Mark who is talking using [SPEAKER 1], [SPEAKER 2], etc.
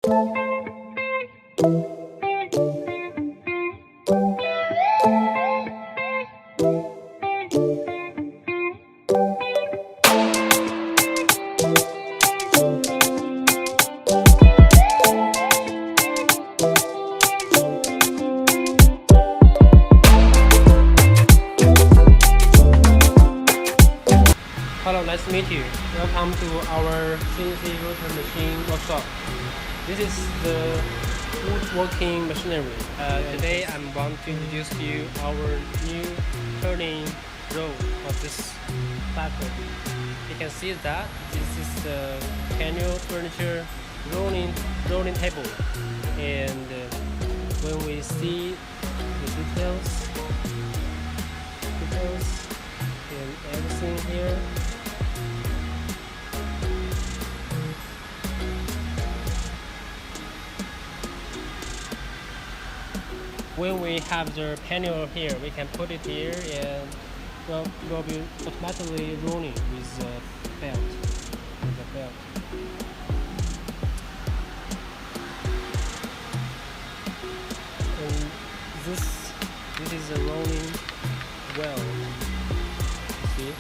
[SPEAKER 1] Hello, nice to meet you. Welcome to our CNC rotary machine workshop. This is the woodworking machinery. Today I'm going to introduce to you our new turning row of this platform. You can see that this is the panel furniture rolling table, and when we see the details and everything here. When we have the panel here, we can put it here and well, it will be automatically rolling with the belt. And this is a rolling well. You see?